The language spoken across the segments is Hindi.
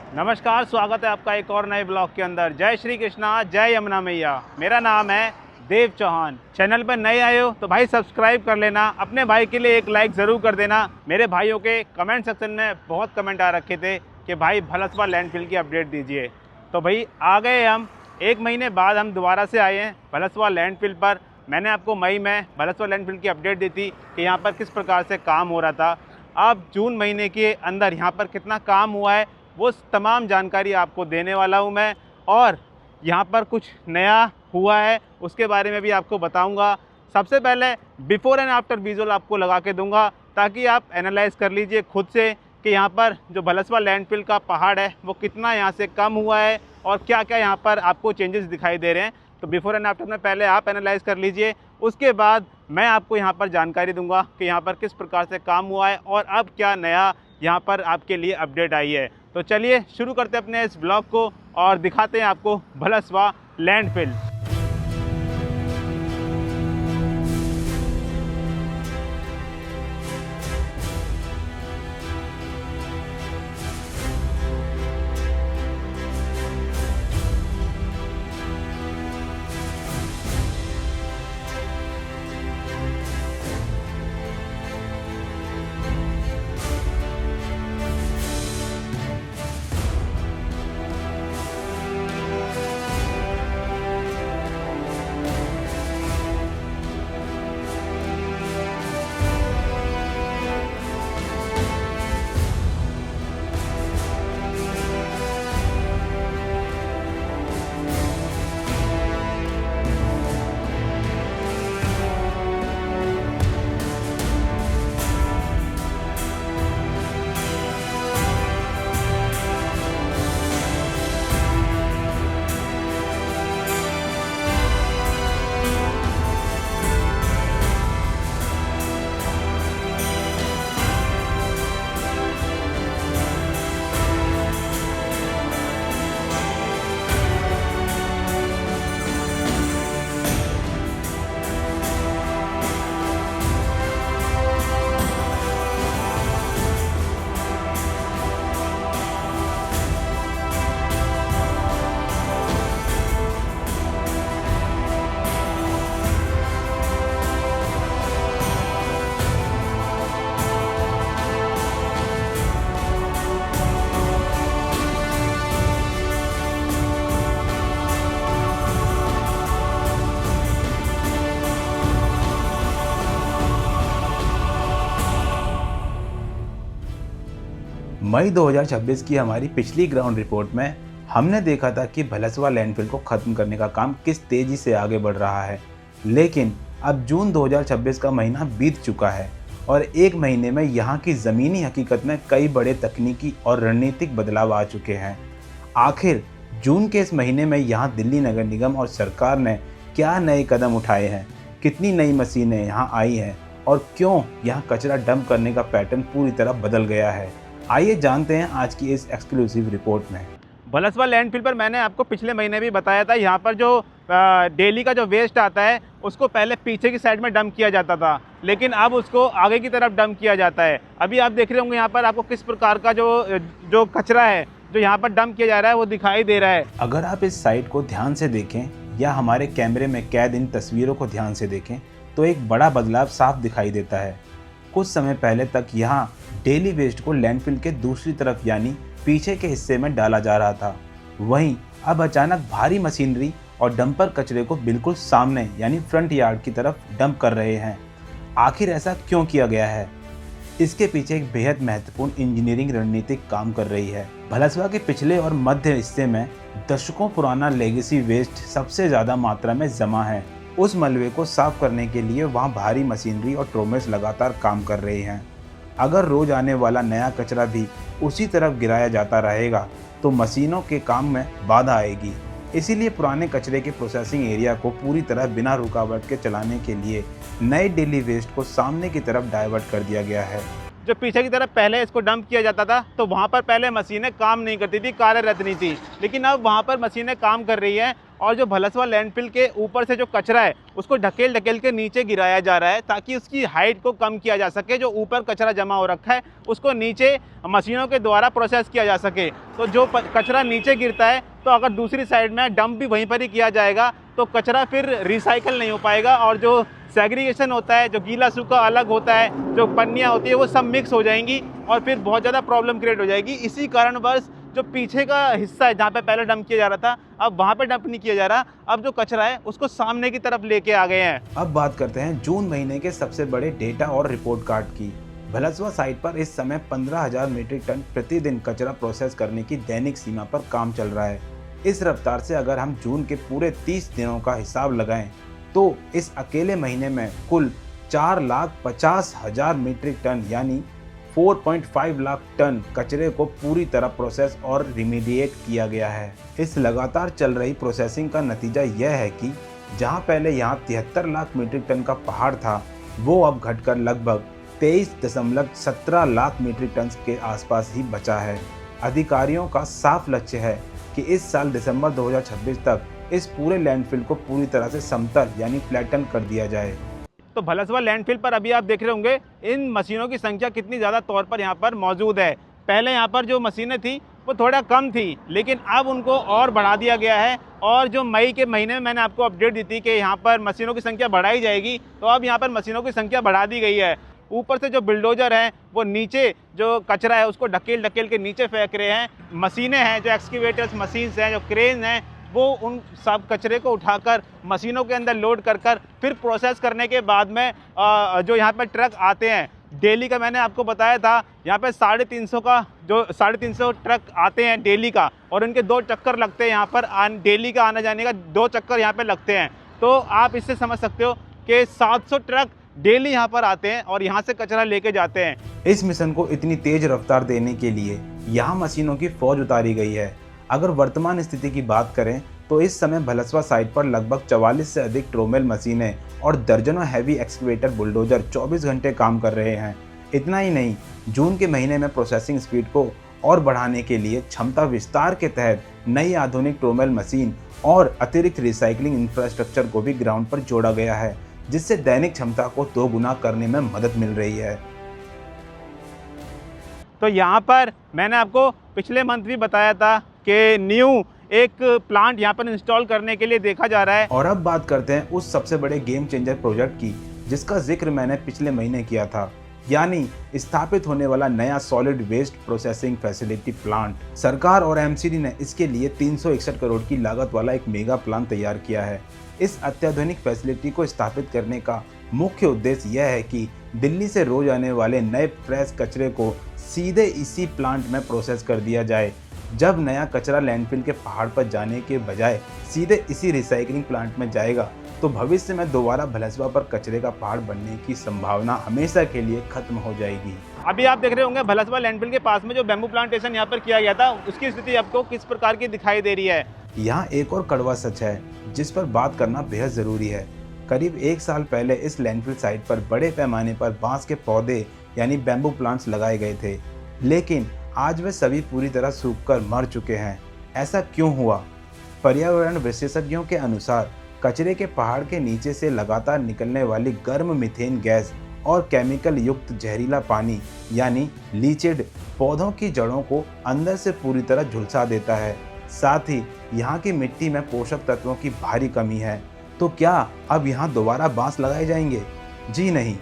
नमस्कार, स्वागत है आपका एक और नए ब्लॉग के अंदर। जय श्री कृष्णा, जय यमुना मैया। मेरा नाम है देव चौहान। चैनल पर नए आए हो तो भाई सब्सक्राइब कर लेना, अपने भाई के लिए एक लाइक ज़रूर कर देना। मेरे भाइयों के कमेंट सेक्शन में बहुत कमेंट आ रखे थे कि भाई भलसवा लैंडफिल की अपडेट दीजिए। तो भाई आ गए हम, 1 महीने बाद हम दोबारा से आए हैं भलसवा लैंडफिल पर। मैंने आपको मई में भलसवा लैंडफिल की अपडेट दी थी कि यहाँ पर किस प्रकार से काम हो रहा था। अब जून महीने के अंदर यहाँ पर कितना काम हुआ है वो तमाम जानकारी आपको देने वाला हूँ मैं, और यहाँ पर कुछ नया हुआ है उसके बारे में भी आपको बताऊँगा। सबसे पहले बिफ़ोर एंड आफ्टर विजुअल आपको लगा के दूंगा ताकि आप एनालाइज कर लीजिए खुद से कि यहाँ पर जो भलसवा लैंडफिल का पहाड़ है वो कितना यहाँ से कम हुआ है और क्या क्या यहाँ पर आपको चेंजेस दिखाई दे रहे हैं। तो बिफ़ोर एंड आफ्टर में पहले आप एनालाइज कर लीजिए, उसके बाद मैं आपको यहाँ पर जानकारी दूंगा कि यहाँ पर किस प्रकार से काम हुआ है और अब क्या नया यहाँ पर आपके लिए अपडेट आई है। तो चलिए शुरू करते हैं अपने इस ब्लॉग को और दिखाते हैं आपको भलसवा लैंडफिल। मई 2026 की हमारी पिछली ग्राउंड रिपोर्ट में हमने देखा था कि भलसवा लैंडफिल को ख़त्म करने का काम किस तेज़ी से आगे बढ़ रहा है। लेकिन अब जून 2026 का महीना बीत चुका है और 1 महीने में यहाँ की ज़मीनी हकीकत में कई बड़े तकनीकी और रणनीतिक बदलाव आ चुके हैं। आखिर जून के इस महीने में यहाँ दिल्ली नगर निगम और सरकार ने क्या नए कदम उठाए हैं, कितनी नई मशीनें यहाँ आई हैं और क्यों यहाँ कचरा डंप करने का पैटर्न पूरी तरह बदल गया है। आइए जानते हैं आज की इस एक्सक्लूसिव रिपोर्ट में। भलसवा लैंडफिल पर मैंने आपको पिछले महीने भी बताया था, यहाँ पर जो डेली का जो वेस्ट आता है उसको पहले पीछे की साइड में डंप किया जाता था, लेकिन अब उसको आगे की तरफ डंप किया जाता है। अभी आप देख रहे होंगे यहाँ पर आपको किस प्रकार का जो कचरा है जो यहाँ पर डंप किया जा रहा है वो दिखाई दे रहा है। अगर आप इस साइट को ध्यान से देखें या हमारे कैमरे में कैद इन तस्वीरों को ध्यान से देखें तो एक बड़ा बदलाव साफ दिखाई देता है। कुछ समय पहले तक यहाँ डेली वेस्ट को लैंडफिल के दूसरी तरफ यानी पीछे के हिस्से में डाला जा रहा था, वहीं अब अचानक भारी मशीनरी और डंपर कचरे को बिल्कुल सामने यानी फ्रंट यार्ड की तरफ डंप कर रहे हैं। आखिर ऐसा क्यों किया गया है? इसके पीछे एक बेहद महत्वपूर्ण इंजीनियरिंग रणनीतिक काम कर रही है। भलसवा के पिछले और मध्य हिस्से में दशकों पुराना लेगेसी वेस्ट सबसे ज़्यादा मात्रा में जमा है। उस मलबे को साफ करने के लिए वहाँ भारी मशीनरी और ट्रोमेस लगातार काम कर रहे हैं। अगर रोज आने वाला नया कचरा भी उसी तरफ गिराया जाता रहेगा तो मशीनों के काम में बाधा आएगी। इसीलिए पुराने कचरे के प्रोसेसिंग एरिया को पूरी तरह बिना रुकावट के चलाने के लिए नए डेली वेस्ट को सामने की तरफ डाइवर्ट कर दिया गया है। जो पीछे की तरफ पहले इसको डंप किया जाता था, तो वहाँ पर पहले मशीनें काम नहीं करती थी, कार्यरत नहीं थी, लेकिन अब वहाँ पर मशीनें काम कर रही हैं और जो भलसवा लैंडफिल के ऊपर से जो कचरा है उसको ढकेल ढकेल के नीचे गिराया जा रहा है, ताकि उसकी हाइट को कम किया जा सके। जो ऊपर कचरा जमा हो रखा है उसको नीचे मशीनों के द्वारा प्रोसेस किया जा सके। तो जो कचरा नीचे गिरता है, तो अगर दूसरी साइड में डंप भी वहीं पर ही किया जाएगा तो कचरा फिर रिसाइकल नहीं हो पाएगा, और जो सेग्रीगेशन होता है, जो गीला सूखा अलग होता है, जो पन्नियाँ होती है, वो सब मिक्स हो जाएंगी और फिर बहुत ज़्यादा प्रॉब्लम क्रिएट हो जाएगी। इसी कारणवश जो पीछे का हिस्सा है जहाँ पे पहले डंप किया जा रहा था, अब वहाँ पे डंप नहीं किया जा रहा। अब जो कचरा है उसको सामने की तरफ लेके आ गए हैं। अब बात करते हैं जून महीने के सबसे बड़े डेटा और रिपोर्ट कार्ड की। भलसवा साइट पर इस समय 15,000 मीट्रिक टन प्रतिदिन कचरा प्रोसेस करने की दैनिक सीमा पर काम चल रहा है। इस रफ्तार से अगर हम जून के पूरे 30 दिनों का हिसाब लगाएं तो इस अकेले महीने में कुल 4,50,000 मीट्रिक टन यानी 4.5 लाख टन कचरे को पूरी तरह प्रोसेस और रिमीडिएट किया गया है। इस लगातार चल रही प्रोसेसिंग का नतीजा यह है कि जहां पहले यहां 73 लाख मीट्रिक टन का पहाड़ था, वो अब घटकर लगभग 23.17 लाख मीट्रिक टन के आसपास ही बचा है। अधिकारियों का साफ लक्ष्य है कि इस साल दिसंबर 2026 तक इस पूरे लैंडफिल को पूरी तरह से समतल यानी फ्लैटन कर दिया जाए। तो भलसवा लैंडफिल पर अभी आप देख रहे होंगे इन मशीनों की संख्या कितनी ज़्यादा तौर पर यहाँ पर मौजूद है। पहले यहाँ पर जो मशीनें थी वो थोड़ा कम थी, लेकिन अब उनको और बढ़ा दिया गया है। और जो मई के महीने में मैंने आपको अपडेट दी थी कि यहाँ पर मशीनों की संख्या बढ़ाई जाएगी, तो अब यहाँ पर मशीनों की संख्या बढ़ा दी गई है। ऊपर से जो बिल्डोजर हैं वो नीचे जो कचरा है उसको ढकेल ढकेल के नीचे फेंक रहे हैं। मशीनें हैं, जो एक्सकेवेटर्स मशीन्स हैं, जो क्रेन हैं, वो उन सब कचरे को उठाकर मशीनों के अंदर लोड कर फिर प्रोसेस करने के बाद में जो यहाँ पर ट्रक आते हैं, डेली का मैंने आपको बताया था, यहाँ पे 350 ट्रक आते हैं डेली का, और उनके 2 चक्कर लगते हैं। यहाँ पर डेली का आने जाने का 2 चक्कर यहाँ पे लगते हैं। तो आप इससे समझ सकते हो कि 700 ट्रक डेली यहाँ पर आते हैं और यहाँ से कचरा लेके जाते हैं। इस मिशन को इतनी तेज रफ्तार देने के लिए यहाँ मशीनों की फौज उतारी गई है। अगर वर्तमान स्थिति की बात करें तो इस समय भलसवा साइट पर लगभग 44 से अधिक ट्रोमेल मशीनें और दर्जनों हैवी एक्सकेवेटर बुलडोजर 24 घंटे काम कर रहे हैं। इतना ही नहीं, जून के महीने में प्रोसेसिंग स्पीड को और बढ़ाने के लिए क्षमता विस्तार के तहत नई आधुनिक ट्रोमेल मशीन और अतिरिक्त रिसाइकलिंग इंफ्रास्ट्रक्चर को भी ग्राउंड पर जोड़ा गया है, जिससे दैनिक क्षमता को 2 गुना करने में मदद मिल रही है। तो यहाँ पर मैंने आपको पिछले मंथ भी बताया था कि न्यू एक प्लांट यहाँ पर इंस्टॉल करने के लिए देखा जा रहा है। और अब बात करते हैं उस सबसे बड़े गेम चेंजर प्रोजेक्ट की जिसका जिक्र मैंने पिछले महीने किया था, यानी स्थापित होने वाला नया solid waste processing facility plant. सरकार और एमसीडी ने इसके लिए 361 करोड़ की लागत वाला एक मेगा प्लान तैयार किया है। इस अत्याधुनिक फैसिलिटी को स्थापित करने का मुख्य उद्देश्य यह है कि दिल्ली से रोज आने वाले नए फ्रेश कचरे को सीधे इसी प्लांट में प्रोसेस कर दिया जाए। जब नया कचरा लैंडफिल के पहाड़ पर जाने के बजाय सीधे इसी रिसाइकलिंग प्लांट में जाएगा तो भविष्य में दोबारा भलसवा पर कचरे का पहाड़ बनने की संभावना हमेशा के लिए खत्म हो जाएगी। अभी आप देख रहे होंगे भलसवा लैंडफिल के पास में जो बैम्बू प्लांटेशन यहाँ पर किया गया था, उसकी स्थिति आपको किस प्रकार की दिखाई दे रही है। यहाँ एक और कड़वा सच है जिस पर बात करना बेहद जरूरी है। करीब 1 साल पहले इस लैंडफिल साइट पर बड़े पैमाने पर बांस के पौधे यानी बैम्बू प्लांट्स लगाए गए थे, लेकिन आज वे सभी पूरी तरह सूखकर मर चुके हैं। ऐसा क्यों हुआ? पर्यावरण विशेषज्ञों के अनुसार कचरे के पहाड़ के नीचे से लगातार निकलने वाली गर्म मीथेन गैस और केमिकल युक्त जहरीला पानी यानी लीचेड पौधों की जड़ों को अंदर से पूरी तरह झुलसा देता है। साथ ही यहाँ की मिट्टी में पोषक तत्वों की भारी कमी है। तो क्या अब यहाँ दोबारा बांस लगाए जाएंगे? जी नहीं,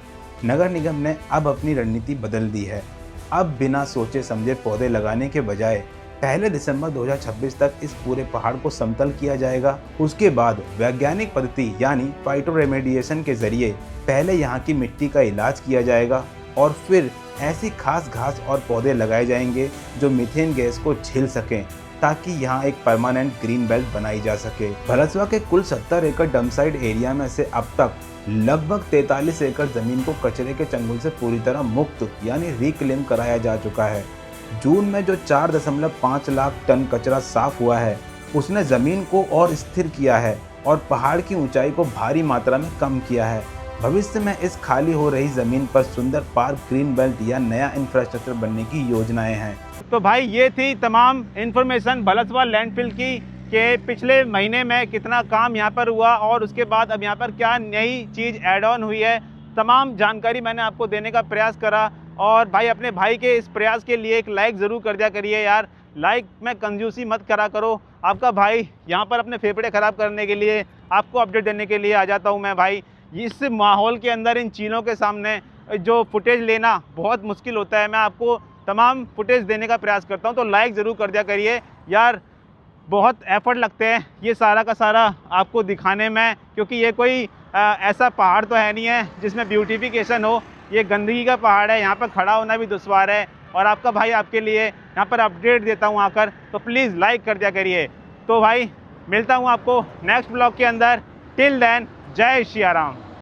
नगर निगम ने अब अपनी रणनीति बदल दी है। अब बिना सोचे समझे पौधे लगाने के बजाय पहले दिसंबर 2026 तक इस पूरे पहाड़ को समतल किया जाएगा। उसके बाद वैज्ञानिक पद्धति यानी फाइटोरेमेडिएशन के जरिए पहले यहाँ की मिट्टी का इलाज किया जाएगा और फिर ऐसी खास घास और पौधे लगाए जाएंगे जो मीथेन गैस को झेल सकें, ताकि यहाँ एक परमानेंट ग्रीन बेल्ट बनाई जा सके। भलसवा के कुल 70 एकड़ डंपसाइट एरिया में से अब तक लगभग 43 एकड़ जमीन को कचरे के चंगुल से पूरी तरह मुक्त यानी रिक्लेम कराया जा चुका है। जून में जो 4.5 लाख टन कचरा साफ हुआ है उसने जमीन को और स्थिर किया है और पहाड़ की ऊंचाई को भारी मात्रा में कम किया है। भविष्य में इस खाली हो रही ज़मीन पर सुंदर पार्क, ग्रीन बेल्ट या नया इंफ्रास्ट्रक्चर बनने की योजनाएं हैं। तो भाई ये थी तमाम इन्फॉर्मेशन भलसवाल लैंडफिल की, कि पिछले महीने में कितना काम यहाँ पर हुआ और उसके बाद अब यहाँ पर क्या नई चीज़ ऐड ऑन हुई है। तमाम जानकारी मैंने आपको देने का प्रयास करा। और भाई अपने भाई के इस प्रयास के लिए एक लाइक ज़रूर कर दिया करिए यार। लाइक में कंजूसी मत करा करो। आपका भाई यहाँ पर अपने फेफड़े ख़राब करने के लिए, आपको अपडेट देने के लिए आ जाता हूँ मैं भाई। इस माहौल के अंदर इन चीज़ों के सामने जो फुटेज लेना बहुत मुश्किल होता है। मैं आपको तमाम फुटेज देने का प्रयास करता हूँ, तो लाइक ज़रूर कर दिया करिए यार। बहुत एफर्ट लगते हैं ये सारा का सारा आपको दिखाने में, क्योंकि ये कोई ऐसा पहाड़ तो है नहीं है जिसमें ब्यूटिफिकेशन हो। ये गंदगी का पहाड़ है, यहाँ पर खड़ा होना भी दुश्वार है। और आपका भाई आपके लिए यहाँ पर अपडेट देता हूँ आकर, तो प्लीज़ लाइक कर दिया करिए। तो भाई मिलता हूँ आपको नेक्स्ट ब्लॉग के अंदर। टिल देन जय श्री राम।